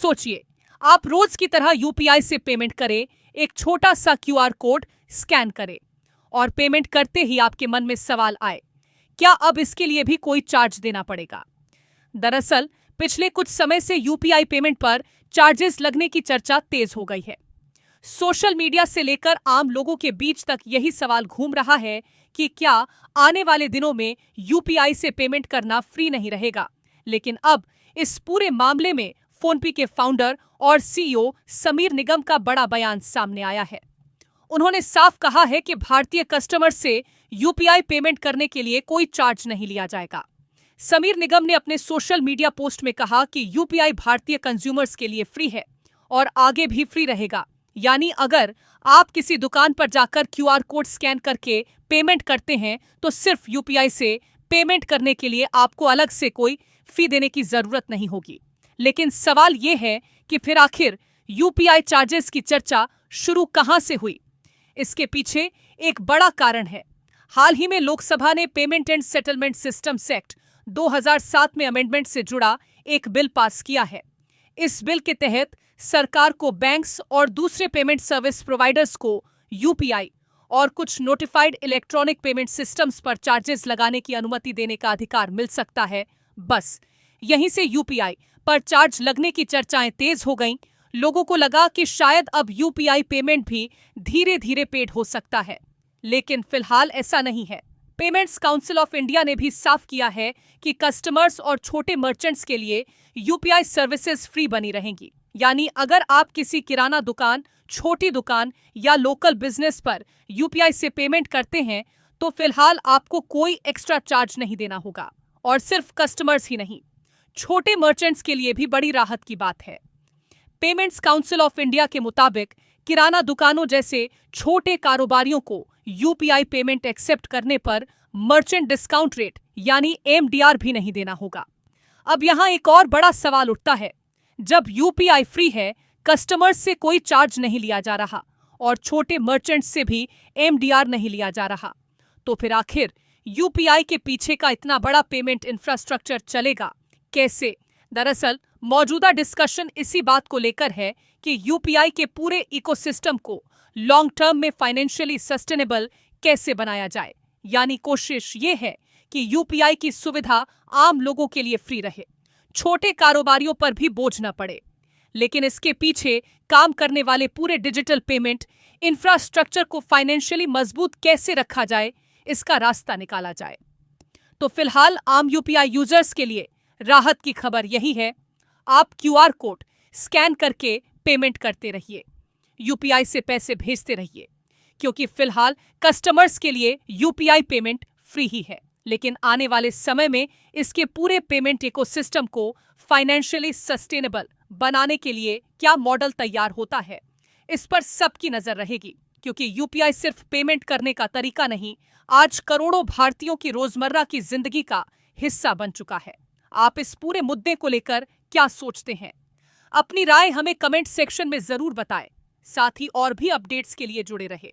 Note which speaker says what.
Speaker 1: सोचिए, आप रोज की तरह यूपीआई से पेमेंट करें, एक छोटा सा क्यूआर कोड स्कैन करें और पेमेंट करते ही आपके मन में सवाल आए, क्या अब इसके लिए भी कोई चार्ज देना पड़ेगा? दरअसल पिछले कुछ समय से यूपीआई पेमेंट पर चार्जेस लगने की चर्चा तेज हो गई है। सोशल मीडिया से लेकर आम लोगों के बीच तक यही सवाल घूम रहा है कि क्या आने वाले दिनों में यूपीआई से पेमेंट करना फ्री नहीं रहेगा। लेकिन अब इस पूरे मामले में फोनपे के फाउंडर और सीईओ समीर निगम का बड़ा बयान सामने आया है। उन्होंने साफ कहा है कि भारतीय कस्टमर से यूपीआई पेमेंट करने के लिए कोई चार्ज नहीं लिया जाएगा। समीर निगम ने अपने सोशल मीडिया पोस्ट में कहा कि यूपीआई भारतीय कंज्यूमर्स के लिए फ्री है और आगे भी फ्री रहेगा। यानी अगर आप किसी दुकान पर जाकर क्यूआर कोड स्कैन करके पेमेंट करते हैं तो सिर्फ यूपीआई से पेमेंट करने के लिए आपको अलग से कोई फी देने की जरूरत नहीं होगी। लेकिन सवाल ये है कि फिर आखिर यूपीआई चार्जेस की चर्चा शुरू कहां से हुई? इसके पीछे एक बड़ा कारण है। हाल ही में लोकसभा ने payment and settlement systems act 2007 में अमेंडमेंट से जुड़ा एक बिल पास किया है। इस बिल के तहत सरकार को बैंक्स और दूसरे पेमेंट सर्विस प्रोवाइडर्स को यूपीआई और कुछ नोटिफाइड इलेक्ट्रॉनिक पेमेंट सिस्टम्स पर चार्जेस लगाने की अनुमति देने का अधिकार मिल सकता है। बस यहीं से यूपीआई पर चार्ज लगने की चर्चाएं तेज हो गईं। लोगों को लगा कि शायद अब यूपीआई पेमेंट भी धीरे धीरे पेड हो सकता है, लेकिन फिलहाल ऐसा नहीं है। पेमेंट्स काउंसिल ऑफ इंडिया ने भी साफ किया है कि कस्टमर्स और छोटे मर्चेंट्स के लिए यूपीआई सर्विसेज फ्री बनी रहेंगी। यानी अगर आप किसी किराना दुकान, छोटी दुकान या लोकल बिजनेस पर यूपीआई से पेमेंट करते हैं तो फिलहाल आपको कोई एक्स्ट्रा चार्ज नहीं देना होगा। और सिर्फ कस्टमर्स ही नहीं, छोटे मर्चेंट्स के लिए भी बड़ी राहत की बात है। पेमेंट्स काउंसिल ऑफ इंडिया के मुताबिक किराना दुकानों जैसे छोटे कारोबारियों को यूपीआई पेमेंट एक्सेप्ट करने पर मर्चेंट डिस्काउंट रेट यानी एमडीआर भी नहीं देना होगा। अब यहाँ एक और बड़ा सवाल उठता है, जब यूपीआई फ्री है, कस्टमर्स से कोई चार्ज नहीं लिया जा रहा और छोटे मर्चेंट्स से भी एमडीआर नहीं लिया जा रहा, तो फिर आखिर यूपीआई के पीछे का इतना बड़ा पेमेंट इंफ्रास्ट्रक्चर चलेगा कैसे? दरअसल मौजूदा डिस्कशन इसी बात को लेकर है कि यूपीआई के पूरे इकोसिस्टम को लॉन्ग टर्म में फाइनेंशियली सस्टेनेबल कैसे बनाया जाए। यानी कोशिश ये है कि यूपीआई की सुविधा आम लोगों के लिए फ्री रहे, छोटे कारोबारियों पर भी बोझ न पड़े। लेकिन इसके पीछे काम करने वाले पूरे डिजिटल पेमेंट इंफ्रास्ट्रक्चर को फाइनेंशियली मजबूत कैसे रखा जाए, इसका रास्ता निकाला जाए। तो फिलहाल आम यूपीआई यूजर्स के लिए राहत की खबर यही है, आप क्यूआर कोड स्कैन करके पेमेंट करते रहिए, यूपीआई से पैसे भेजते रहिए, क्योंकि फिलहाल कस्टमर्स के लिए यूपीआई पेमेंट फ्री ही है। लेकिन आने वाले समय में इसके पूरे पेमेंट इकोसिस्टम को फाइनेंशियली सस्टेनेबल बनाने के लिए क्या मॉडल तैयार होता है, इस पर सबकी नजर रहेगी। क्योंकि यूपीआई सिर्फ पेमेंट करने का तरीका नहीं, आज करोड़ों भारतीयों की रोजमर्रा की जिंदगी का हिस्सा बन चुका है। आप इस पूरे मुद्दे को लेकर क्या सोचते हैं? अपनी राय हमें कमेंट सेक्शन में जरूर बताएं। साथ ही और भी अपडेट्स के लिए जुड़े रहे।